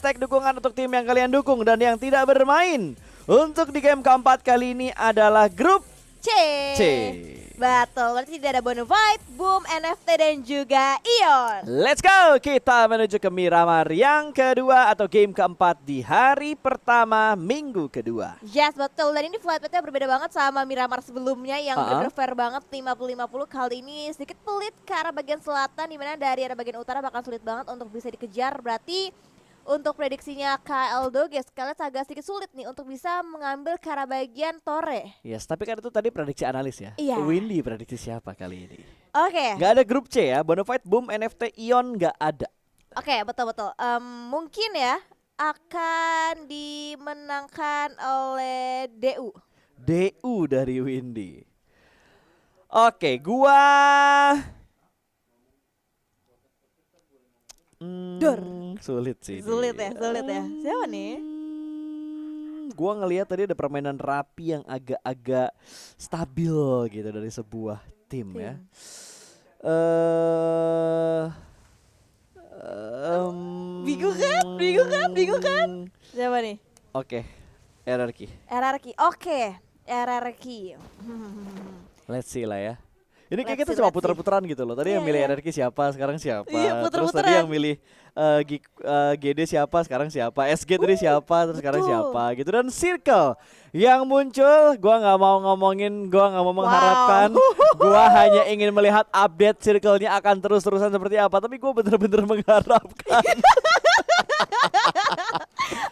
hashtag dukungan untuk tim yang kalian dukung dan yang tidak bermain. Untuk di game keempat kali ini adalah grup C. C. Betul, berarti tidak ada Bonafide, Boom, NFT dan juga Ion. Let's go, kita menuju ke Miramar yang kedua atau game keempat di hari pertama minggu kedua. Yes, betul. Dan ini flight path-nya berbeda banget sama Miramar sebelumnya yang bener-bener fair banget 50-50. Kali ini sedikit pelit ke arah bagian selatan, dimana dari arah bagian utara bakal sulit banget untuk bisa dikejar. Berarti untuk prediksinya KL Doges, kalian agak sedikit sulit nih untuk bisa mengambil ke arah bagian Tore. Yes, tapi kan itu tadi prediksi analis ya. Iya. Windy prediksi siapa kali ini? Oke. Gak ada grup C ya, Bonafide, Boom, NFT, Ion gak ada. Oke, betul-betul. Mungkin ya akan dimenangkan oleh DU. DU dari Windy. Oke, gua Dor. Sulit sih. Sulit ya. Siapa nih? Gua ngelihat tadi ada permainan rapi yang agak-agak stabil gitu dari sebuah tim ya. Bingung kan? Siapa nih? Oke, RRQ. RRQ. Let's see lah ya. Ini kayak Let's kita see, cuma let's see. putar-putaran gitu loh. Tadi yang Iya, milih iya. RRQ siapa, sekarang siapa. Iya, Terus tadi puter-puteran. yang milih GD siapa, sekarang siapa. SG tadi siapa, terus sekarang betul. siapa gitu. Dan Circle yang muncul, gua nggak mau ngomongin, gua nggak mau mengharapkan. Gua hanya ingin melihat update Circle-nya akan terus-terusan seperti apa. Tapi gua bener-bener mengharapkan.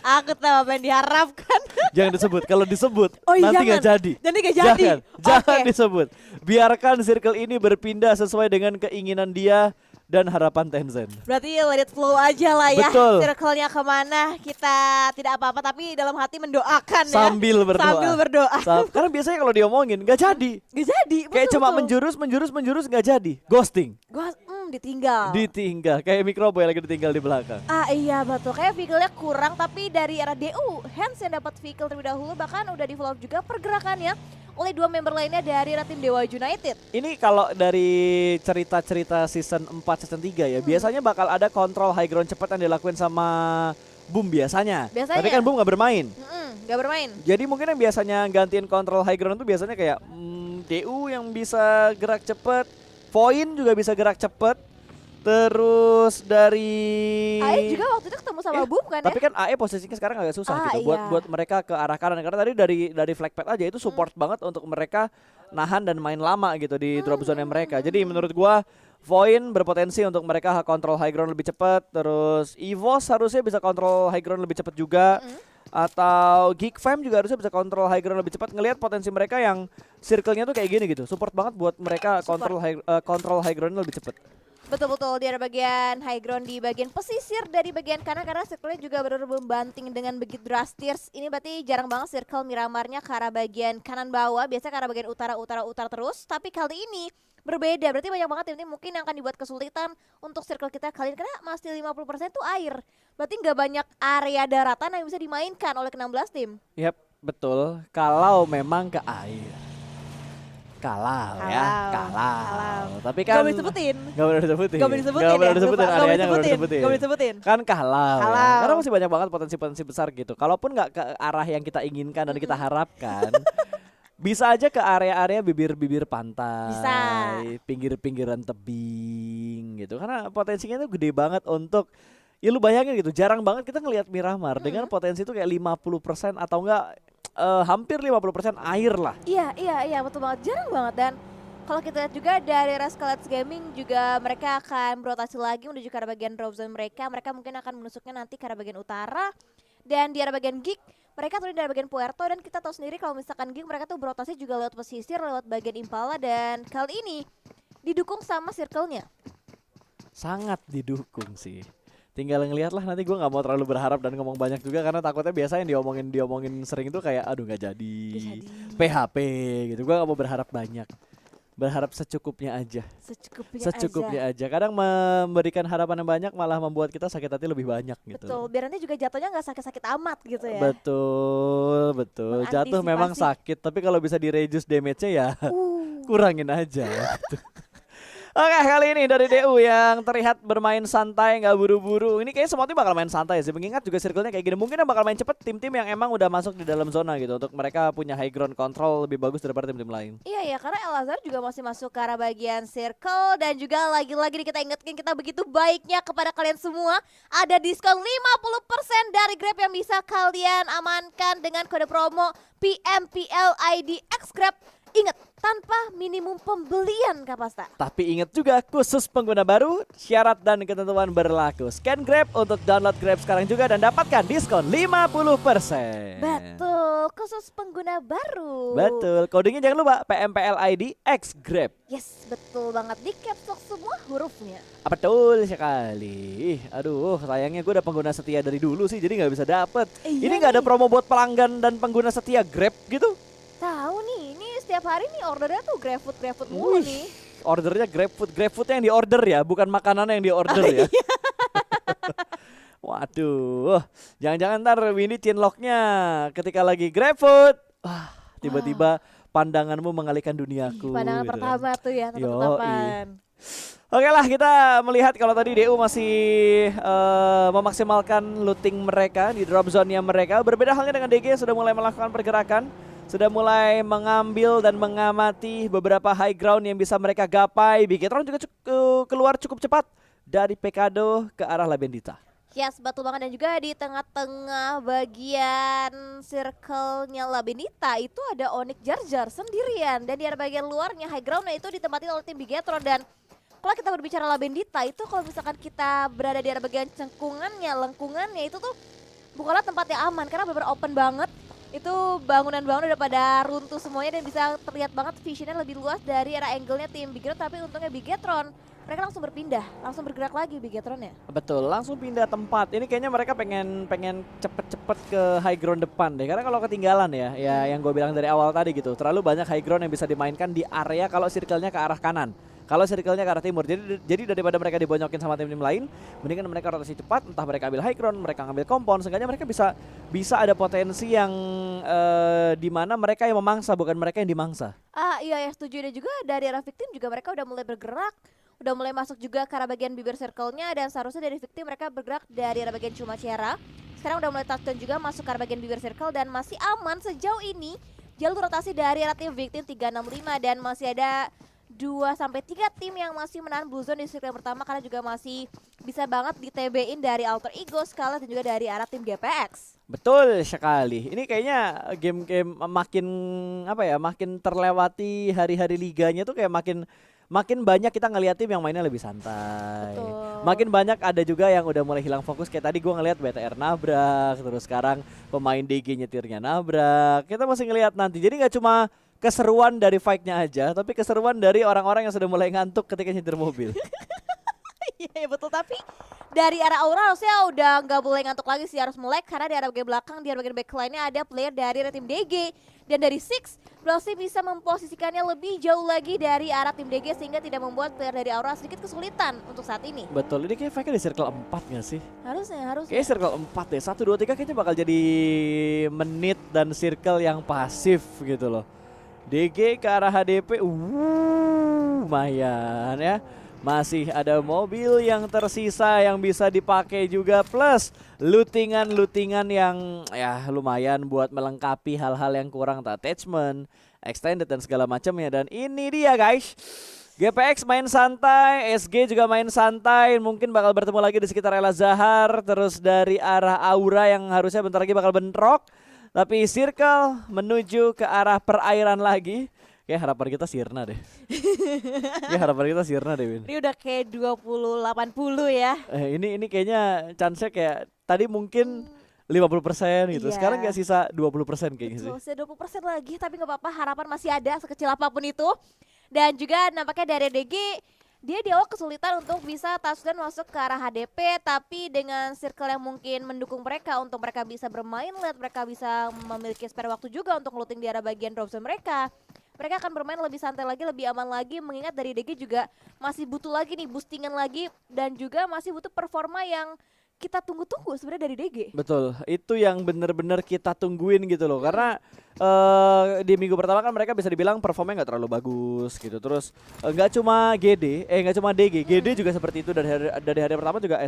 Aku tahu apa yang diharapkan. Jangan disebut. Kalau disebut Oh, iya, nanti nggak jangan. jadi. Nanti nggak jadi. Jangan Oke. disebut. Biarkan Circle ini berpindah sesuai dengan keinginan dia dan harapan Tencent. Berarti let it flow aja lah ya. Betul. Circle-nya kemana kita tidak apa-apa, tapi dalam hati mendoakan ya. Sambil berdoa. Sambil berdoa. Karena biasanya kalau diomongin nggak jadi. Gak jadi. Kayak betul, cuma betul. menjurus nggak jadi. Ghosting. Gua ditinggal. Ditinggal. Kayak Microboy lagi ditinggal di belakang. Ah iya betul, kayak vehicle-nya kurang, tapi dari era DU, Hans yang dapat vehicle terlebih dahulu, bahkan udah di vlog juga pergerakannya oleh dua member lainnya dari era tim Dewa United. Ini kalau dari cerita-cerita season 4, season 3 ya, biasanya bakal ada kontrol high ground cepat yang dilakuin sama Boom biasanya. Tapi kan Boom nggak bermain. Gak bermain. Jadi mungkin yang biasanya gantiin kontrol high ground itu biasanya kayak DU yang bisa gerak cepet, Voin juga bisa gerak cepet, terus dari AE juga waktu itu ketemu sama Boom kan tapi ya? kan AE posisinya sekarang agak susah gitu iya. buat mereka ke arah kanan karena tadi dari flag pad aja itu support banget untuk mereka nahan dan main lama gitu di drop zone mereka. Jadi menurut gua Voin berpotensi untuk mereka kontrol high ground lebih cepat, terus EVOS harusnya bisa kontrol high ground lebih cepat juga. Atau Geek Fam juga harusnya bisa kontrol high ground lebih cepat. Ngelihat potensi mereka yang circle-nya tuh kayak gini gitu. Support banget buat mereka kontrol high ground lebih cepat. Betul-betul di ada bagian high ground di bagian pesisir dari bagian kanan karena circle-nya juga benar-benar membanting dengan begitu drastis. Ini berarti jarang banget circle Miramarnya ke arah bagian kanan bawah, biasanya ke arah bagian utara terus. Tapi kali ini berbeda, berarti banyak banget tim-tim mungkin yang akan dibuat kesulitan untuk circle kita kali ini karena masih 50% itu air. Berarti nggak banyak area daratan yang bisa dimainkan oleh ke-16 tim. Yap, betul. Kalau memang ke air. Kalau. Tapi kan Gak boleh disebutin. Gak boleh disebutin. Gak boleh disebutin Gak boleh ya? disebutin, Lupa, areanya gak boleh Gak disebutin. boleh disebutin. Kan kalau ya. Kalau. Karena masih banyak banget potensi-potensi besar gitu. Kalaupun gak ke arah yang kita inginkan dan kita harapkan, bisa aja ke area-area bibir-bibir pantai, Bisa. pinggir-pinggiran tebing gitu. Karena potensinya itu gede banget untuk, ya lu bayangin gitu, jarang banget kita ngelihat Miramar dengan potensi itu kayak 50% atau enggak hampir 50% air lah. Iya betul banget, jarang banget. Dan kalau kita lihat juga dari Rascalets Gaming juga mereka akan berotasi lagi menuju ke arah bagian drop zone mereka. Mereka mungkin akan menusuknya nanti ke arah bagian utara. Dan di arah bagian Geek, mereka turun dari bagian Puerto. Dan kita tahu sendiri kalau misalkan Geek mereka tuh berotasi juga lewat pesisir, lewat bagian Impala. Dan kali ini didukung sama circle-nya. Sangat didukung sih. Tinggal ngeliat lah, nanti gue nggak mau terlalu berharap dan ngomong banyak juga karena takutnya biasa yang diomongin sering itu kayak aduh nggak jadi. PHP gitu. Gue nggak mau berharap banyak. Berharap secukupnya aja. Secukupnya aja. Kadang memberikan harapan yang banyak malah membuat kita sakit hati lebih banyak gitu. Betul, biar nanti juga jatuhnya nggak sakit-sakit amat gitu ya. Betul. Jatuh memang sakit, tapi kalau bisa di reduce damage-nya ya kurangin aja gitu. Oke, kali ini dari DU yang terlihat bermain santai, nggak buru-buru. Ini kayaknya semua tim bakal main santai sih. Mengingat juga circle-nya kayak gini. Mungkin yang bakal main cepet tim-tim yang emang udah masuk di dalam zona gitu. Untuk mereka punya high ground control lebih bagus daripada tim-tim lain. Iya ya, karena El Azhar juga masih masuk ke arah bagian circle dan juga lagi-lagi nih kita ingetin kita begitu baiknya kepada kalian semua ada diskon 50% dari Grab yang bisa kalian amankan dengan kode promo PMPLID X Grab. Ingat, tanpa minimum pembelian Kapasta. Tapi ingat juga khusus pengguna baru, syarat dan ketentuan berlaku. Scan Grab untuk download Grab sekarang juga dan dapatkan diskon 50%. Betul, khusus pengguna baru. Betul, kodenya jangan lupa PMPLID X Grab. Yes, betul banget, di caps lock semua hurufnya. Betul sekali. Aduh, sayangnya gue udah pengguna setia dari dulu sih, jadi nggak bisa dapet. Iya Ini nggak ada nih. promo buat pelanggan dan pengguna setia Grab gitu? Tahu nih, ini setiap hari nih ordernya tuh GrabFood mulu Wih, nih. ordernya GrabFoodnya yang di order ya, bukan makanannya yang di order ya. Waduh, jangan-jangan ntar Windy chinlocknya ketika lagi GrabFood. Wah, tiba-tiba pandanganmu mengalihkan duniaku. Pandangan gitu. pertama tuh ya, Yoi. tetap-tetapan. Oke lah, kita melihat kalau tadi DU masih memaksimalkan looting mereka di drop zone-nya mereka. Berbeda halnya dengan DG yang sudah mulai melakukan pergerakan, sudah mulai mengambil dan mengamati beberapa high ground yang bisa mereka gapai. Bigetron juga keluar cukup cepat dari Pekado ke arah Labendita. Yes, betul banget. Dan juga di tengah-tengah bagian circle-nya Labendita itu ada Onyx Jar sendirian. Dan di arah bagian luarnya high ground-nya itu ditempati oleh tim Bigetron. Dan kalau kita berbicara Labendita itu kalau misalkan kita berada di arah bagian lengkungannya itu tuh bukanlah tempat yang aman karena benar-benar open banget. Itu bangunan-bangunan udah pada runtuh semuanya dan bisa terlihat banget visionnya lebih luas dari arah angle-nya tim Bigetron. Tapi untungnya Bigetron mereka langsung berpindah, langsung bergerak lagi Bigetron ya. Betul, langsung pindah tempat. Ini kayaknya mereka pengen cepet-cepet ke high ground depan deh. Karena kalau ketinggalan ya yang gue bilang dari awal tadi gitu, terlalu banyak high ground yang bisa dimainkan di area kalau circle-nya ke arah kanan. Kalau circle-nya ke arah timur, jadi daripada mereka dibonyokin sama tim-tim lain, mendingan mereka rotasi cepat, entah mereka ambil high ground, mereka ngambil kompon, seenggaknya mereka bisa ada potensi yang di mana mereka yang memangsa, bukan mereka yang dimangsa. Iya ya setuju. Dan juga dari arah victim juga mereka udah mulai bergerak, udah mulai masuk juga ke arah bagian bibir circle-nya. Dan seharusnya dari victim mereka bergerak dari arah bagian Cumacera. Sekarang udah mulai touchdown juga masuk ke arah bagian bibir circle dan masih aman sejauh ini. Jalur rotasi dari arah tim victim 365 dan masih ada 2-3 tim yang masih menahan blue zone di circle yang pertama karena juga masih bisa banget di TB-in dari Alter Ego, Scala dan juga dari arah tim GPX. Betul sekali. Ini kayaknya game-game makin terlewati hari-hari liganya tuh kayak makin banyak kita ngeliat tim yang mainnya lebih santai. Betul. Makin banyak ada juga yang udah mulai hilang fokus. Kayak tadi gue ngeliat BTR nabrak, terus sekarang pemain DG nyetirnya nabrak. Kita masih ngeliat nanti. Jadi nggak cuma keseruan dari fight-nya aja, tapi keseruan dari orang-orang yang sudah mulai ngantuk ketika nyetir mobil. Iya betul, tapi dari arah Aura harusnya udah nggak boleh ngantuk lagi sih, harus melek karena di arah bagian belakang, di arah bagian backline-nya ada player dari tim DG. Dan dari Six, Blossi bisa memposisikannya lebih jauh lagi dari arah tim DG sehingga tidak membuat player dari Aura sedikit kesulitan untuk saat ini. Betul, ini kayak fight-nya di circle 4 gak sih? Harusnya. Kayaknya circle 4 deh, 1, 2, 3 kayaknya bakal jadi menit dan circle yang pasif gitu loh. DG ke arah HDP, lumayan ya. Masih ada mobil yang tersisa yang bisa dipakai juga, plus lootingan yang ya lumayan buat melengkapi hal-hal yang kurang, attachment, extended dan segala macamnya. Dan ini dia guys, GPX main santai, SG juga main santai, mungkin bakal bertemu lagi di sekitar El Azhar. Terus dari arah Aura yang harusnya bentar lagi bakal bentrok, tapi circle menuju ke arah perairan lagi. Kayak harapan kita sirna deh. Win. Ini udah kayak 20-80 ya. Ini kayaknya chance-nya kayak tadi mungkin 50% gitu. Iya. Sekarang kayak sisa 20% kayaknya sih. Betul, sisa 20% lagi, tapi nggak apa-apa, harapan masih ada sekecil apapun itu. Dan juga nampaknya dari DG, dia di awal kesulitan untuk bisa touchdown masuk ke arah HDP, tapi dengan circle yang mungkin mendukung mereka untuk mereka bisa bermain late, mereka bisa memiliki spare waktu juga untuk looting di arah bagian drop zone mereka. Mereka akan bermain lebih santai lagi, lebih aman lagi, mengingat dari DG juga masih butuh lagi nih boostingan lagi dan juga masih butuh performa yang kita tunggu-tunggu sebenarnya dari DG. Betul, itu yang bener-bener kita tungguin gitu loh. Karena di minggu pertama kan mereka bisa dibilang performnya nggak terlalu bagus gitu. Terus nggak cuma nggak cuma DG, GD juga seperti itu dari hari pertama juga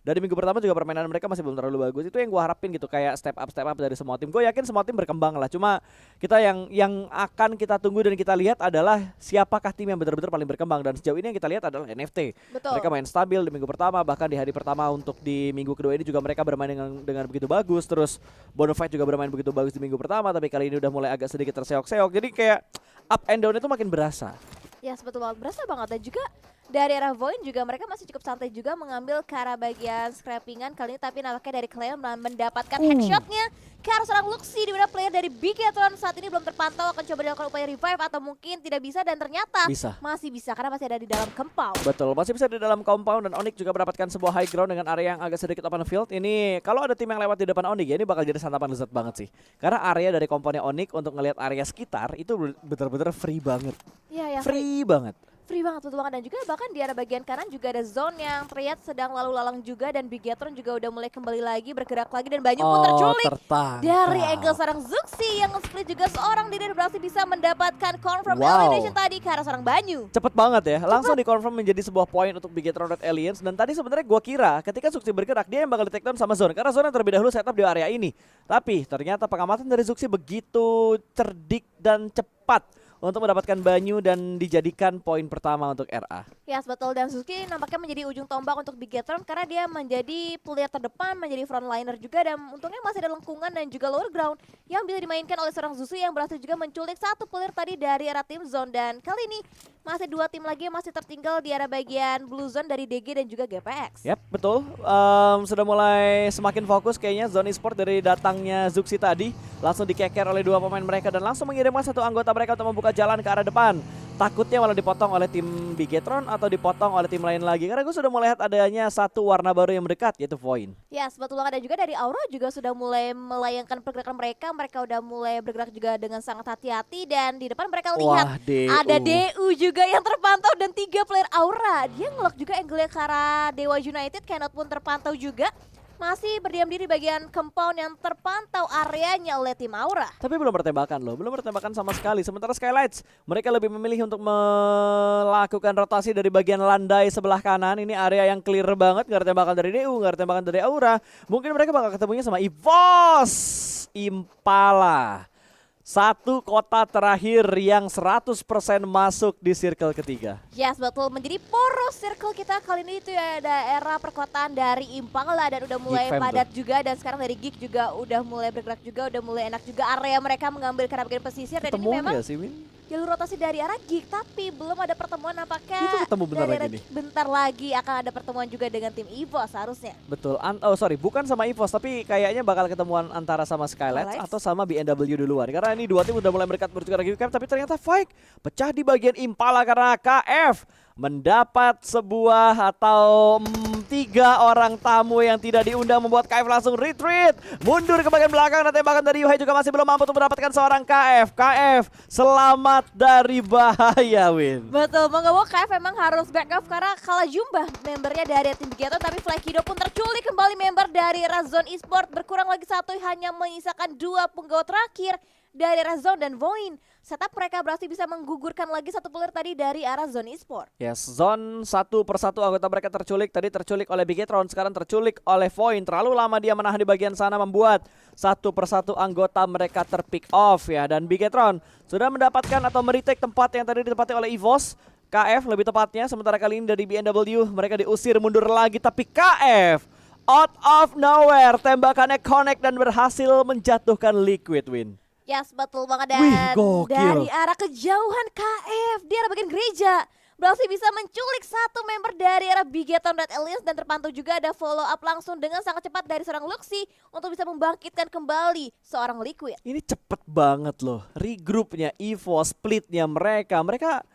dari minggu pertama juga permainan mereka masih belum terlalu bagus. Itu yang gua harapin gitu, kayak step up dari semua tim. Gue yakin semua tim berkembang lah. Cuma kita yang akan kita tunggu dan kita lihat adalah siapakah tim yang benar-benar paling berkembang, dan sejauh ini yang kita lihat adalah NFT. Betul. Mereka main stabil di minggu pertama, bahkan di hari pertama untuk di minggu kedua ini juga mereka bermain dengan begitu bagus. Terus Bonafide juga bermain begitu bagus di minggu pertama, tapi kali ini udah mulai agak sedikit terseok-seok. Jadi kayak up and down itu makin berasa. Ya betul banget, berasa banget. Dan juga dari era Void juga mereka masih cukup santai juga mengambil ke arah bagian scrappingan kali ini, tapi nampaknya dari Cleo mendapatkan headshotnya ke arah seorang Luxi, di mana player dari Bigetron saat ini belum terpantau akan coba dilakukan upaya revive atau mungkin tidak bisa, dan ternyata masih bisa karena masih ada di dalam compound. Betul, masih bisa di dalam compound, dan Onyx juga mendapatkan sebuah high ground dengan area yang agak sedikit open field. Ini kalau ada tim yang lewat di depan Onyx ya, ini bakal jadi santapan lezat banget sih. Karena area dari komponnya Onyx untuk ngelihat area sekitar itu bener-bener free banget. Iya, free banget. Free banget, betul banget. Dan juga bahkan di arah bagian kanan juga ada zone yang terlihat sedang lalu lalang juga, dan Bigetron juga udah mulai kembali lagi bergerak lagi, dan Banyu pun terculik dari angle seorang Zuxi yang split juga seorang diri berhasil bisa mendapatkan confirm elimination tadi ke arah seorang Banyu. Cepet banget ya, langsung dikonfirm menjadi sebuah poin untuk Bigetron Red Aliens. Dan tadi sebenarnya gua kira ketika Zuxi bergerak dia yang bakal di take down sama Zone, karena Zone yang terlebih dahulu setup di area ini. Tapi ternyata pengamatan dari Zuxi begitu cerdik dan cepat untuk mendapatkan Banyu dan dijadikan poin pertama untuk RA. Ya, betul. Dan Zuxi nampaknya menjadi ujung tombak untuk Bigetron karena dia menjadi player terdepan, menjadi frontliner juga, dan untungnya masih ada lengkungan dan juga lower ground yang bisa dimainkan oleh seorang Zuxi yang berhasil juga menculik satu player tadi dari arah tim Zone. Dan kali ini masih dua tim lagi yang masih tertinggal di arah bagian Blue Zone dari DG dan juga GPX. Yap, betul. Sudah mulai semakin fokus kayaknya Zone Esport dari datangnya Zuxi tadi. Langsung dikeker oleh dua pemain mereka dan langsung mengirimkan satu anggota mereka untuk membuka jalan ke arah depan. Takutnya malah dipotong oleh tim Bigetron atau dipotong oleh tim lain lagi, karena gue sudah mulai lihat adanya satu warna baru yang mendekat, yaitu Void. Ya, betul banget. Dan juga dari Aura juga sudah mulai melayangkan pergerakan mereka. Mereka udah mulai bergerak juga dengan sangat hati-hati, dan di depan mereka lihat ada DU juga yang terpantau dan 3 player Aura. Dia ngelok juga angle ke arah Dewa United. Cannot pun terpantau juga. Masih berdiam diri bagian compound yang terpantau areanya oleh tim Aura. Tapi belum bertembakan loh, belum bertembakan sama sekali. Sementara Skylights, mereka lebih memilih untuk melakukan rotasi dari bagian landai sebelah kanan. Ini area yang clear banget, gak ada tembakan dari DU, gak ada tembakan dari Aura. Mungkin mereka bakal ketemunya sama EVOS Impala. Satu kota terakhir yang 100% masuk di circle ketiga. Yes, betul. Menjadi poros circle kita kali ini itu ya, daerah perkotaan dari Impala, dan udah mulai padat juga. Dan sekarang dari Geek juga udah mulai bergerak juga, udah mulai enak juga area mereka mengambil karena bagian pesisir. Dan ini memang jalur rotasi dari arah Geek, tapi belum ada pertemuan nampaknya. Itu ketemu bentar lagi akan ada pertemuan juga dengan tim EVOS harusnya. Betul. Bukan sama EVOS, tapi kayaknya bakal ketemuan antara sama Skylights atau sama BNW duluan. Karena ini dua tim udah mulai berdekat bertukar game, tapi ternyata fight pecah di bagian Impala karena KF mendapat sebuah atau 3 orang tamu yang tidak diundang, membuat KF langsung retreat mundur ke bagian belakang, dan tembakan dari Yuhai juga masih belum mampu untuk mendapatkan seorang KF. KF selamat dari bahaya, Win. Betul, mau gak mau KF memang harus back off karena kalah jumlah membernya dari tim Bigetron, tapi Flakido pun terculik kembali member dari Razon Esport. Berkurang lagi satu, hanya menyisakan 2 penggawa terakhir dari arah Zone dan Void. Setup mereka berhasil bisa menggugurkan lagi satu player tadi dari arah Zone Esport. Yes, Zone satu persatu anggota mereka terculik. Tadi terculik oleh Bigetron, sekarang terculik oleh Void. Terlalu lama dia menahan di bagian sana, membuat satu persatu anggota mereka terpick off ya. Dan Bigetron sudah mendapatkan atau meretake tempat yang tadi ditempati oleh EVOS. KF lebih tepatnya, sementara kali ini dari BNW mereka diusir mundur lagi. Tapi KF out of nowhere tembakannya connect dan berhasil menjatuhkan Liquid, Win. Yes, betul banget. Dan dari arah kejauhan KF di arah bagian gereja berhasil bisa menculik satu member dari arah Bigetron Red Aliens, dan terpantau juga ada follow up langsung dengan sangat cepat dari seorang Luxi untuk bisa membangkitkan kembali seorang Liquid. Ini cepet banget loh regroupnya EVOS, splitnya mereka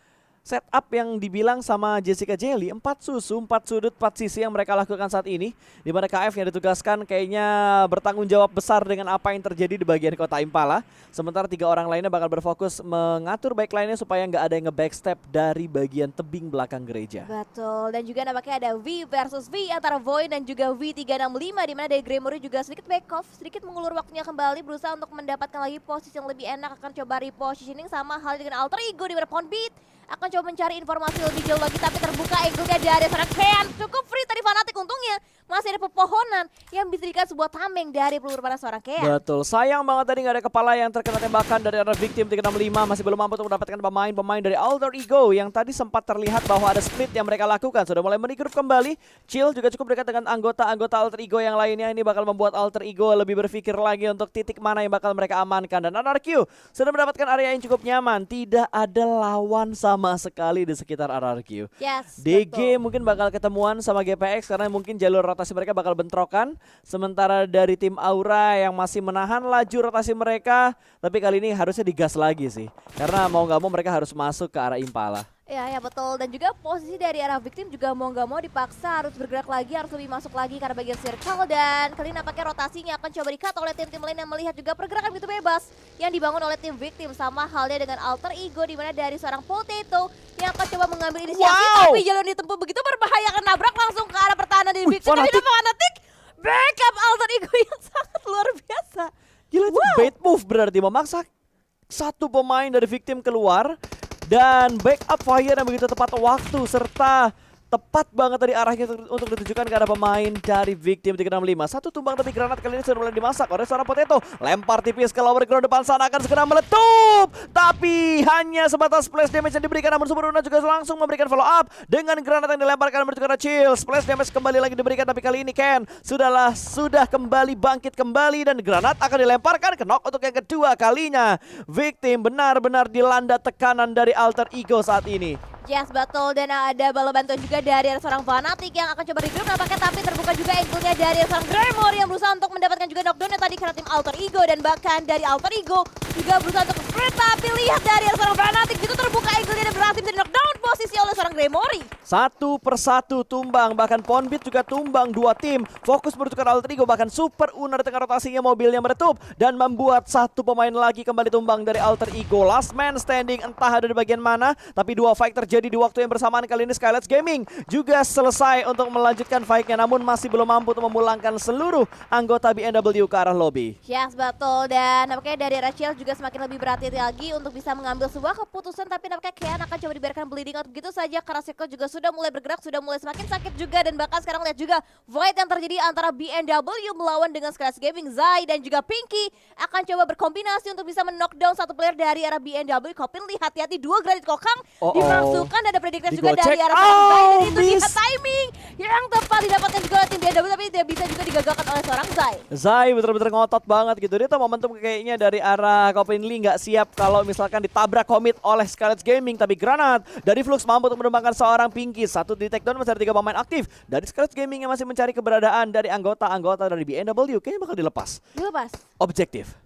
setup yang dibilang sama Jessica Jelly, 4 susu, 4 sudut, 4 sisi yang mereka lakukan saat ini, di mana KF yang ditugaskan kayaknya bertanggung jawab besar dengan apa yang terjadi di bagian kota Impala, sementara 3 orang lainnya bakal berfokus mengatur backline-nya supaya nggak ada yang nge-backstep dari bagian tebing belakang gereja. Betul, dan juga nampaknya ada V versus V antara Void dan juga V365, di mana dari Gremory juga sedikit back off, sedikit mengulur waktunya kembali, berusaha untuk mendapatkan lagi posisi yang lebih enak, akan coba repositioning sama hal dengan Alter Ego di mana Poundbeat akan coba mencari informasi lebih jauh lagi, tapi terbuka angle-nya dari seorang Ken. Cukup free tadi Fnatic, untungnya masih ada pepohonan yang bisa dijadikan sebuah tameng dari peluru pada seorang Ken. Betul, sayang banget tadi nggak ada kepala yang terkena tembakan dari arah Victim 365, masih belum mampu untuk mendapatkan pemain-pemain dari Alter Ego yang tadi sempat terlihat bahwa ada split yang mereka lakukan, sudah mulai meregroup kembali. Chill juga cukup dekat dengan anggota-anggota Alter Ego yang lainnya, ini bakal membuat Alter Ego lebih berpikir lagi untuk titik mana yang bakal mereka amankan, dan RRQ sudah mendapatkan area yang cukup nyaman, tidak ada lawan sama sekali di sekitar RRQ. Yes, DG betul. mungkin bakal ketemuan sama GPX karena mungkin jalur rotasi mereka bakal bentrokan. Sementara dari tim Aura yang masih menahan laju rotasi mereka, tapi kali ini harusnya digas lagi sih. Karena mau nggak mau mereka harus masuk ke arah Impala. Ya betul, dan juga posisi dari arah Victim juga mau nggak mau dipaksa harus bergerak lagi, harus lebih masuk lagi karena bagian circle, dan kali ini nampaknya rotasinya akan coba di-cut oleh tim-tim lain yang melihat juga pergerakan begitu bebas yang dibangun oleh tim Victim, sama halnya dengan Alter Ego di mana dari seorang Potato yang akan coba mengambil inisiasi, tapi jalur ditempuh begitu berbahaya, akan nabrak langsung ke arah pertahanan dari Victim, tapi dapat Fnatic backup Alter Ego yang sangat luar biasa. Gila, itu bait move berarti memaksa satu pemain dari Victim keluar dan backup fire yang begitu tepat waktu serta tepat banget dari arahnya untuk ditujukan ke arah pemain dari Victim 365. Satu tumbang tapi granat kali ini sudah mulai dimasak oleh seorang Potato. Lempar tipis ke lower ground depan sana, akan segera meletup. Tapi hanya sebatas splash damage yang diberikan, namun Superuna juga langsung memberikan follow up dengan granat yang dilemparkan menuju ke arah Chill. Splash damage kembali lagi diberikan, tapi kali ini Ken sudah kembali bangkit kembali dan granat akan dilemparkan ke knock untuk yang kedua kalinya. Victim benar-benar dilanda tekanan dari Alter Ego saat ini. Yes, betul, dan ada bala bantuan juga dari seorang Fnatic yang akan coba regroup nampaknya, tapi terbuka juga angle-nya dari seorang Gremory yang berusaha untuk mendapatkan juga knockdown tadi karena tim Alter Ego, dan bahkan dari Alter Ego juga berusaha untuk spread, tapi lihat dari seorang Fnatic itu terbuka angle-nya dan berhasil menjadi knockdown posisi oleh seorang Gremory. Satu persatu tumbang, bahkan Poundbeat juga tumbang, dua tim fokus menuju ke Alter Ego, bahkan Super Una di tengah rotasinya mobilnya meretup dan membuat satu pemain lagi kembali tumbang dari Alter Ego. Last man standing entah ada di bagian mana, tapi dua fight terjadi di waktu yang bersamaan. Kali ini Skylights Gaming juga selesai untuk melanjutkan fight-nya, namun masih belum mampu untuk memulangkan seluruh anggota BNW ke arah lobby. Yes, betul, dan nampaknya dari Rachel juga semakin lebih berhati-hati lagi untuk bisa mengambil sebuah keputusan, tapi nampaknya Kian akan coba dibiarkan bleeding out begitu saja karena Circle juga sudah mulai bergerak, sudah mulai semakin sakit juga, dan bahkan sekarang lihat juga fight yang terjadi antara BNW melawan dengan Skylights Gaming. Zai dan juga Pinky akan coba berkombinasi untuk bisa men-knockdown satu player dari arah BNW. Kopin lihat hati-hati, dua granit kokang dimasukkan, ada predictor juga dari arah Zai, dan itu lihat timing yang tepat didapatkan juga oleh tim BNW, tapi tidak bisa juga digagalkan oleh seorang Zai. Zai bener-bener ngotot banget gitu, dia tuh momentum kayaknya dari arah Kopin Lee nggak siap kalau misalkan ditabrak komit oleh Skylights Gaming, tapi granat dari Flux mampu untuk menumbangkan seorang Pinky. Satu di take down, masih ada 3 pemain aktif dari Skylights Gaming yang masih mencari keberadaan dari anggota-anggota dari BNW. Kayaknya bakal dilepas. Objektif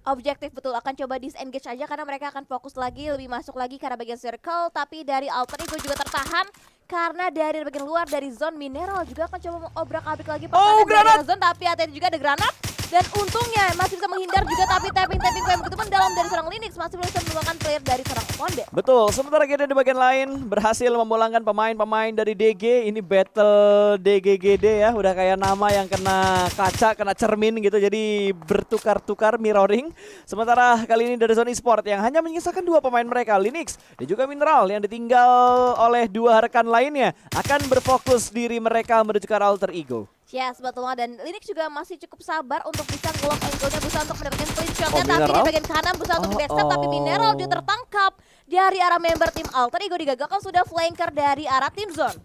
Betul, akan coba disengage aja karena mereka akan fokus lagi, lebih masuk lagi karena bagian circle, tapi dari Alter Ego juga tertahan karena dari bagian luar dari zone. Mineral juga akan coba mengobrak-abrik lagi pertahanan dari zone, tapi hati-hati juga ada granat. Dan untungnya masih bisa menghindar juga, tapi tapping yang begitu mendalam dari seorang Linux masih belum bisa menemukan player dari seorang Ponde. Betul, sementara kita di bagian lain berhasil memulangkan pemain-pemain dari DG. Ini battle DGGD ya, udah kayak nama yang kena kaca, kena cermin gitu, jadi bertukar-tukar mirroring. Sementara kali ini dari Zone Esport yang hanya menyisakan 2 pemain mereka, Linux dan juga Mineral, yang ditinggal oleh 2 rekan lainnya akan berfokus diri mereka menuju ke Alter Ego. Yes, betul, dan Linux juga masih cukup sabar untuk bisa ngelock angle-nya, berusaha untuk mendapatkan clean shot-nya, tapi di bagian kanan berusaha untuk di-backstab, tapi Mineral juga tertangkap dari arah member tim Alter Ego, digagalkan sudah flanker dari arah tim Zone.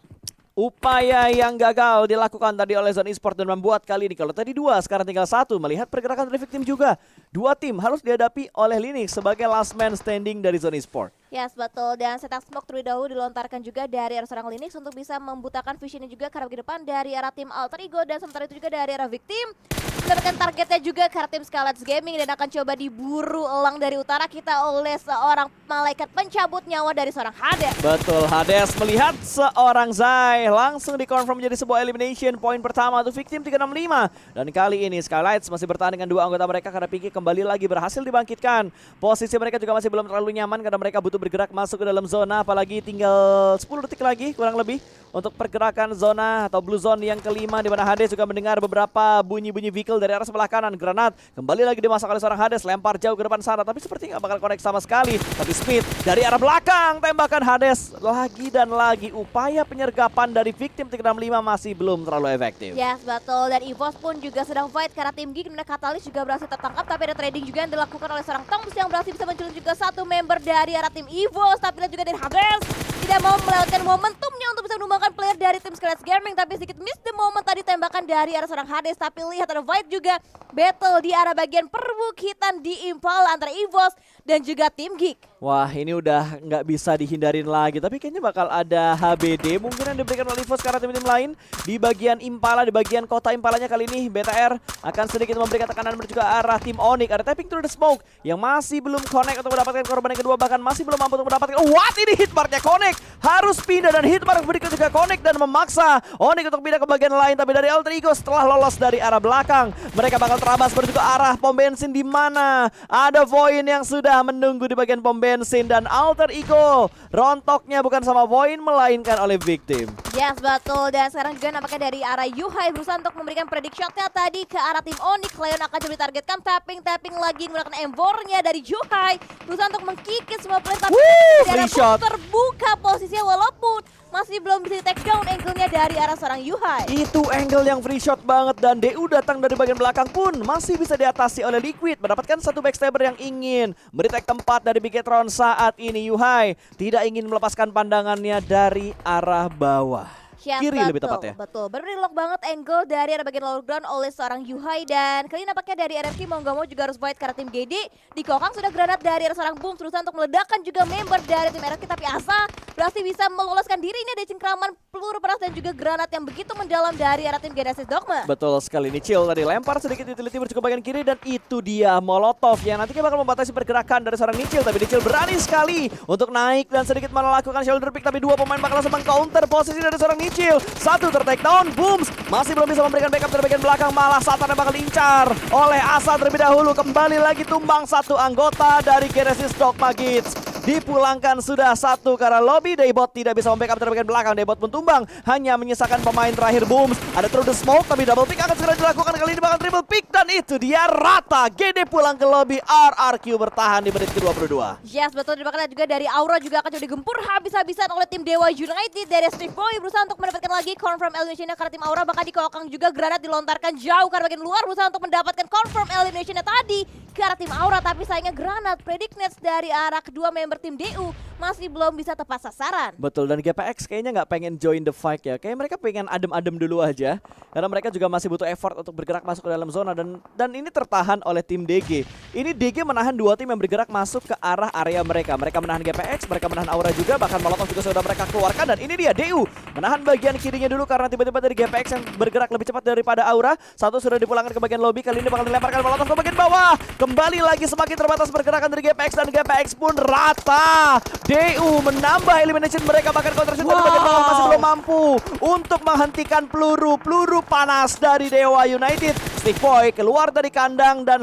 Upaya yang gagal dilakukan tadi oleh Zone Esport dan membuat kali ini kalau tadi 2 sekarang tinggal 1. Melihat pergerakan dari Victim juga dua tim harus dihadapi oleh Linix sebagai last man standing dari Zone Esport. Yes, betul. Dan setak smoke terlebih dahulu dilontarkan juga dari arah seorang Linix untuk bisa membutakan visionnya juga ke arah ke depan dari arah tim Alter Ego, dan sementara itu juga dari arah Victim mendapatkan targetnya juga ke arah tim Scarlet Gaming dan akan coba diburu elang dari utara kita oleh seorang malaikat pencabut nyawa dari seorang Hades. Betul, Hades melihat seorang Zai langsung dikonfirm menjadi sebuah elimination. Poin pertama untuk Victim 365. Dan kali ini Skylights masih bertahan dengan dua anggota mereka karena Pinky kembali lagi berhasil dibangkitkan. Posisi mereka juga masih belum terlalu nyaman karena mereka butuh bergerak masuk ke dalam zona, apalagi tinggal 10 detik lagi kurang lebih untuk pergerakan zona atau blue zone yang kelima, di mana Hades juga mendengar beberapa bunyi-bunyi vehicle dari arah sebelah kanan. Granat kembali lagi dimasak oleh seorang Hades, lempar jauh ke depan sana, tapi seperti nggak bakal connect sama sekali. Tapi speed dari arah belakang, tembakan Hades lagi dan lagi. Upaya penyergapan dari Victim 365 masih belum terlalu efektif. Yes, betul. Dan EVOS pun juga sedang fight karena tim Geek, dimana Katalis juga berhasil tertangkap, tapi ada trading juga yang dilakukan oleh seorang Tongs yang berhasil bisa menculik juga satu member dari arah tim EVOS, tapi lihat juga dari Hades tidak mau melewatkan momentumnya untuk bisa menumbangkan player dari tim Scarlet Gaming, tapi sedikit miss the moment tadi tembakan dari arah seorang Hades. Tapi lihat ada fight juga, battle di arah bagian perbukitan di Impala antara EVOS dan juga tim Geek. Wah, ini udah nggak bisa dihindarin lagi, tapi kayaknya bakal ada HBD mungkin yang diberikan oleh EVOS karena tim-tim lain. Di bagian Impala, di bagian kota Impalanya kali ini BTR akan sedikit memberikan tekanan menuju ke arah tim Onyx. Ada tapping through the smoke yang masih belum connect untuk mendapatkan korban yang kedua, bahkan masih belum mampu untuk mendapatkan. What, ini hitmarknya connect, harus pindah dan hitmark berikut juga connect dan memaksa Onyx untuk pindah ke bagian lain. Tapi dari Alter Ego setelah lolos dari arah belakang, mereka bakal terabas menuju ke arah pom bensin, di mana ada Void yang sudah menunggu di bagian pom bensin, dan Alter Ego rontoknya bukan sama Void melainkan oleh Victim. Yes, betul. Dan sekarang juga nampaknya dari arah Yuhai berusaha untuk memberikan predict shotnya tadi ke arah tim Onyx. Leon akan coba ditargetkan, tapping lagi menggunakan M4-nya dari Yuhai, berusaha untuk mengkikis semua player, tapi free shot terbuka posisinya walaupun masih belum bisa di take down angle-nya dari arah seorang Yuhai. Itu angle yang free shot banget, dan DU datang dari bagian belakang pun masih bisa diatasi oleh Liquid, mendapatkan satu backstabber yang ingin beri-take tempat dari Bigetron saat ini. Yuhai tidak ingin melepaskan pandangannya dari arah bawah. Yes, Kiri betul, lebih tepatnya. Betul, baru di-lock banget angle dari arah bagian lower ground oleh seorang Yuhai, dan kali ini nampaknya dari RRQ mau gak mau juga harus fight karena tim GD dikokang sudah granat dari arah seorang Boom, berusaha untuk meledakkan juga member dari tim RRQ, tapi Asa berhasil bisa meloloskan diri. Ini ada cengkraman peluru peras dan juga granat yang begitu mendalam dari arah tim Genesis Dogma. Betul sekali, ini Chill tadi lempar sedikit utility menuju ke bagian kiri, dan itu dia Molotov yang nantinya bakal membatasi pergerakan dari seorang Nichil. Tapi Nichil berani sekali untuk naik dan sedikit melakukan shoulder pick, tapi dua pemain bakal langsung meng-counter posisi dari seorang Nichil. Satu ter-take down, Booms masih belum bisa memberikan backup dari bagian belakang, malah Satan yang bakal diincar oleh Asa terlebih dahulu. Kembali lagi tumbang satu anggota dari Genesis Dogma Kids. Dipulangkan sudah satu karena lobby. Daybot tidak bisa membackup dari bagian belakang, Daybot pun tumbang, hanya menyisakan pemain terakhir Booms. Ada through the smoke, tapi double pick akan segera dilakukan, kali ini bakal triple pick, dan itu dia rata. GD pulang ke lobby, RRQ bertahan di menit ke-22. Yes, betul. Dibakar juga dari Aura juga akan coba digempur habis-habisan oleh tim Dewa United. Dari Steve Boy berusaha untuk mendapatkan lagi confirm elimination karena tim Aura, bahkan dikokang juga granat dilontarkan jauh ke bagian luar, berusaha untuk mendapatkan confirm elimination tadi ke arah tim Aura, tapi sayangnya granat predict nets dari arah kedua member tim DU masih belum bisa tepat sasaran. Betul, dan GPX kayaknya nggak pengen join the fight ya. Kayak mereka pengen adem-adem dulu aja, karena mereka juga masih butuh effort untuk bergerak masuk ke dalam zona, dan ini tertahan oleh tim DG. Ini DG menahan dua tim yang bergerak masuk ke arah area mereka. Mereka menahan GPX, mereka menahan Aura juga, bahkan Molotov juga sudah mereka keluarkan, dan ini dia DU menahan bagian kirinya dulu karena tiba-tiba dari GPX yang bergerak lebih cepat daripada Aura. Satu sudah dipulangkan ke bagian lobby, kali ini bakal dilemparkan Molotov ke bagian bawah. Kembali lagi semakin terbatas pergerakan dari GPX, dan GPX pun rata. DU menambah elimination mereka, bahkan counter shoot dari bagian bawah masih belum mampu untuk menghentikan peluru panas dari Dewa United. Steve Boy keluar dari kandang, dan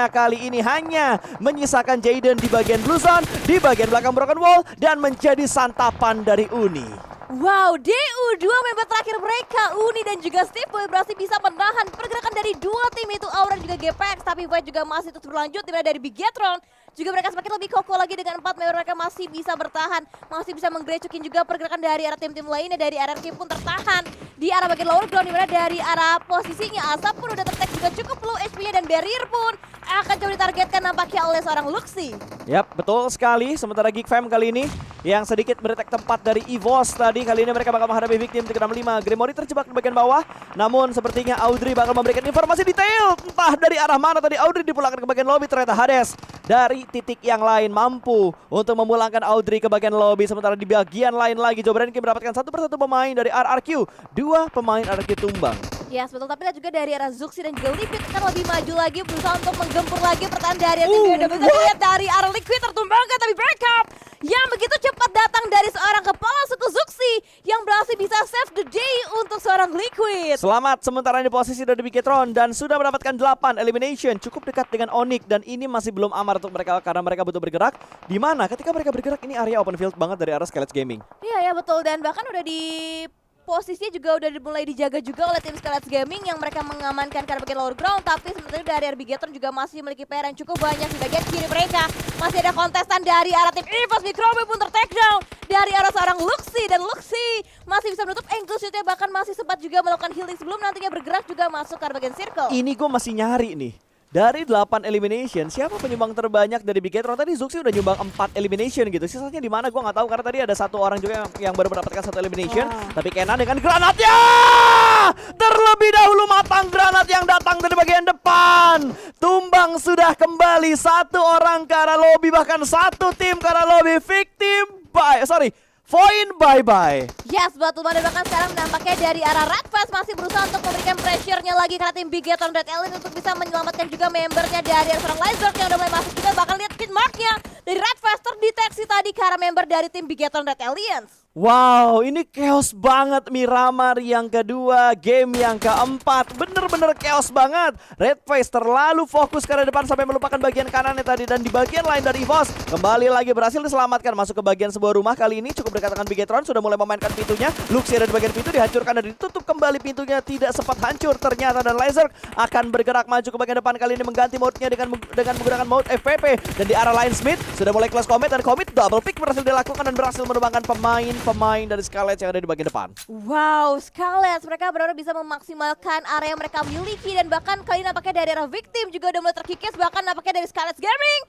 kali ini hanya menyisakan Jaden di bagian blue zone, di bagian belakang broken wall, dan menjadi santapan dari Uni. Wow, DU dua member terakhir mereka, Uni dan juga Steve Boy, berhasil bisa menahan pergerakan dari dua tim itu, Aura dan juga GPX. Tapi Void juga masih terus berlanjut, dimana dari Bigetron juga mereka semakin lebih kokoh lagi dengan 4 member mereka masih bisa bertahan, masih bisa menggrecokin juga pergerakan dari arah tim-tim lainnya. Dari RRQ pun tertahan di arah bagian lower ground, dimana dari arah posisinya Asap pun udah tertek juga cukup low HP-nya, dan barrier pun akan coba ditargetkan nampaknya oleh seorang Luxi. Yap, betul sekali. Sementara Geek Fam kali ini yang sedikit meretek tempat dari EVOS tadi. Kali ini mereka bakal menghadapi Victim 365. Gremory terjebak di bagian bawah, namun sepertinya Audrey bakal memberikan informasi detail. Entah dari arah mana tadi Audrey dipulangkan ke bagian lobby. Ternyata Hades dari titik yang lain mampu untuk memulangkan Audrey ke bagian lobby. Sementara di bagian lain lagi Joe Brand mendapatkan satu persatu pemain dari RRQ. Dua pemain RRQ tumbang. Yes, betul. Tapi lihat juga dari arah Zuxi dan juga Liquid akan lebih maju lagi, berusaha untuk menggempur lagi pertahanan dari tim BDW. Kita lihat dari arah Liquid tertumbangkan, tapi backup yang begitu cepat datang dari seorang kepala suku Zuxi yang berhasil bisa save the day untuk seorang Liquid. Selamat sementara di posisi dari Bigetron dan sudah mendapatkan 8 elimination, cukup dekat dengan Onyx, dan ini masih belum aman untuk mereka karena mereka butuh bergerak. Di mana ketika mereka bergerak ini area open field banget dari arah Skelet Gaming. Iya ya betul, dan bahkan udah di posisinya juga udah mulai dijaga juga oleh tim Skelet Gaming yang mereka mengamankan karena bagian lower ground. Tapi sebenarnya dari RB Bigetron juga masih memiliki PR yang cukup banyak di bagian kiri mereka. Masih ada kontestan dari arah tim EVOS. Microwave pun tertakedown dari arah seorang Luxi, dan Luxi masih bisa menutup angle shootnya, bahkan masih sempat juga melakukan healing sebelum nantinya bergerak juga masuk ke bagian circle. Ini gue masih nyari nih. Dari 8 elimination, siapa penyumbang terbanyak dari Bigetron? Tadi Zuxi udah nyumbang 4 elimination gitu. Sisanya di mana gue nggak tahu karena tadi ada satu orang juga yang baru mendapatkan 1 elimination. Tapi Kenan dengan granatnya terlebih dahulu matang granat yang datang dari bagian depan. Tumbang sudah kembali satu orang ke arah lobby, bahkan satu tim ke arah lobby. Victim Voin bye-bye. Yes, betul banget. Bahkan sekarang nampaknya dari arah Red Fast masih berusaha untuk memberikan pressure-nya lagi karena tim Bigetron Red Alliance untuk bisa menyelamatkan juga membernya dari arah seorang Lizard yang udah mulai masuk juga. Bahkan lihat hit mark-nya dari Red Fast terdeteksi tadi ke arah member dari tim Bigetron Red Alliance. Wow, ini chaos banget. Miramar yang kedua, game yang keempat, bener-bener chaos banget. Red Face terlalu fokus ke arah depan sampai melupakan bagian kanannya tadi. Dan di bagian lain dari EVOS kembali lagi berhasil diselamatkan masuk ke bagian sebuah rumah. Kali ini cukup dekat dengan Bigetron, sudah mulai memainkan pintunya. Luxi ada di bagian pintu, dihancurkan dan ditutup kembali pintunya. Tidak sempat hancur ternyata, dan Laser akan bergerak maju ke bagian depan. Kali ini mengganti mode-nya dengan menggunakan mode FPP. Dan di arah lain Smith sudah mulai close combat, dan Commit double pick berhasil dilakukan dan berhasil menumbangkan pemain dari Scarlet yang ada di bagian depan. Wow, Scarlet mereka benar-benar bisa memaksimalkan area yang mereka miliki, dan bahkan kali ini nampaknya dari arah Victim juga udah mulai terkikis, bahkan nampaknya dari Scarlet Gaming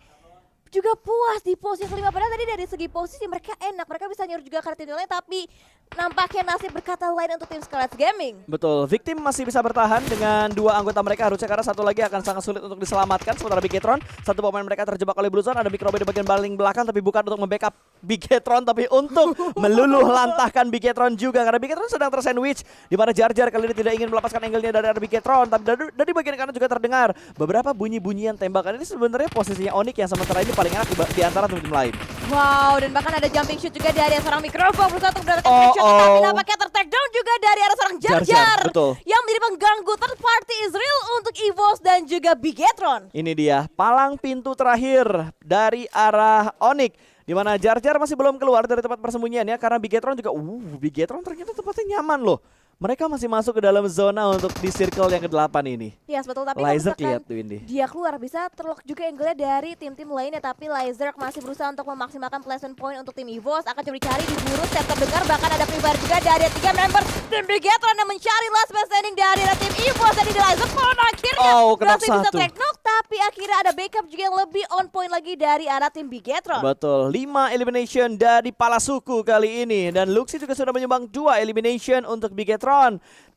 juga puas di posisi kelima. Padahal tadi dari segi posisi mereka enak, mereka bisa nyuruh juga ke tim lain, tapi nampaknya nasib berkata lain untuk tim Scarlet Gaming. Betul, Victim masih bisa bertahan dengan dua anggota mereka harusnya, karena satu lagi akan sangat sulit untuk diselamatkan. Sementara Bigetron, satu pemain mereka terjebak oleh Blue Zone. Ada Microwave di bagian paling belakang, tapi bukan untuk membackup Bigetron, tapi untuk meluluh lantahkan Bigetron juga, karena Bigetron sedang tersandwich di mana Jar Jar kali ini tidak ingin melepaskan angle-nya dari Bigetron. Tapi dari bagian kanan juga terdengar beberapa bunyi-bunyian tembakan. Ini sebenarnya posisinya Onyx yang sementara ini paling enak di antara tim lain. Wow, dan bahkan ada jumping shoot juga dari seorang Microwave berusaha untuk mendapatkan headshot, tapi nampaknya ter-takedown juga dari arah seorang Jar Jar yang menjadi pengganggu third party Israel untuk EVOS dan juga Bigetron. Ini dia palang pintu terakhir dari arah Onyx, di mana Jar Jar masih belum keluar dari tempat persembunyiannya karena Bigetron juga Bigetron ternyata tempatnya nyaman loh. Mereka masih masuk ke dalam zona untuk di circle yang ke-8 ini. Yes, betul, tapi Lizard lihat tuh ini. Dia keluar bisa terlock juga angle-nya dari tim-tim lainnya, tapi Lizard masih berusaha untuk memaksimalkan placement point untuk tim EVOS. Akan coba dicari, diburu, saya terdengar bahkan ada pribadi juga dari 3 member tim Bigetron yang mencari last man standing dari tim EVOS. Jadi di Lizard pun akhirnya berhasil bisa track knock, tapi akhirnya ada backup juga yang lebih on point lagi dari arah tim Bigetron. Betul, 5 elimination dari Palasuku kali ini, dan Luxi juga sudah menyumbang 2 elimination untuk Bigetron.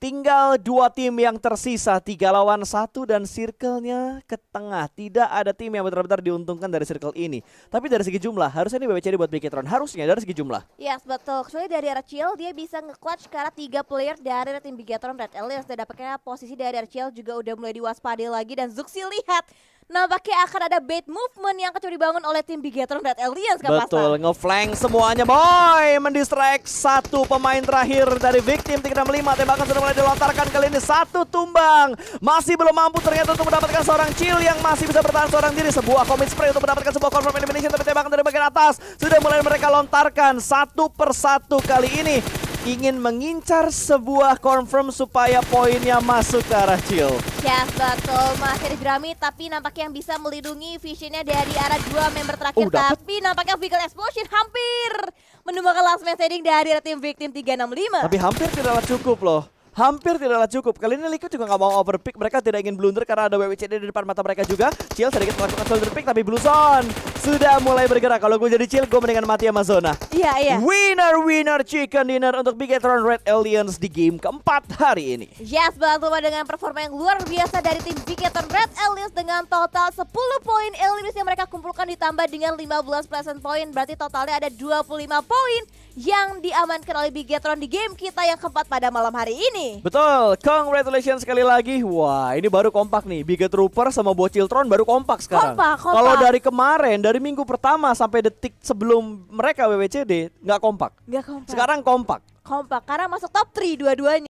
Tinggal 2 tim yang tersisa, 3 lawan 1, dan circle-nya ke tengah. Tidak ada tim yang benar-benar diuntungkan dari circle ini. Tapi dari segi jumlah, harusnya ini BBCD buat Bigetron. Harusnya dari segi jumlah. Yes, betul. Kecuali dari arah Chill, dia bisa nge-clutch ke arah 3 player dari tim Bigetron Red Alliance. Dan dapatnya posisi dari arah Chill juga udah mulai diwaspadai lagi. Dan Zuxi lihat nampaknya akan ada bait movement yang akan dibangun oleh tim Bigetron Red Alliance. Betul, ngeflank semuanya boy. Mendistract satu pemain terakhir dari Victim 365. Tembakan sudah mulai dilontarkan, kali ini 1 tumbang. Masih belum mampu ternyata untuk mendapatkan seorang Chill yang masih bisa bertahan seorang diri. Sebuah commit spray untuk mendapatkan sebuah confirm elimination, tapi tembakan dari bagian atas sudah mulai mereka lontarkan satu persatu. Kali ini ingin mengincar sebuah confirm supaya poinnya masuk ke arah Chill. Yes, betul. Masih ada Jerami, tapi nampaknya yang bisa melindungi visionnya dari arah 2 member terakhir. Tapi nampaknya Vehicle Explosion hampir menumbangkan last man standing dari tim Victim 365. Tapi hampir tidaklah cukup loh. hampir tidaklah cukup. Kali ini Liquid juga nggak mau overpick. Mereka tidak ingin blunder karena ada WWCD di depan mata mereka juga. Chill sedikit melakukan shoulder pick tapi Blue Zone sudah mulai bergerak. Kalau gue jadi Chill, gue mendingan mati sama Zona. Iya. Winner chicken dinner untuk Bigetron Red Aliens di game keempat hari ini. Yes, bantu dengan performa yang luar biasa dari tim Bigetron Red Aliens dengan total 10 poin elimis yang mereka kumpulkan ditambah dengan 15 pleasant point. Berarti totalnya ada 25 poin yang diamankan oleh Bigetron di game kita yang keempat pada malam hari ini. Betul, congratulations sekali lagi. Wah, ini baru kompak nih. Biget Trooper sama Bociltron baru kompak sekarang. Kompak. Kalau dari kemarin, dari minggu pertama sampai detik sebelum mereka WWCD nggak kompak. Nggak kompak. Sekarang kompak. Kompak karena masuk top 3 dua-duanya.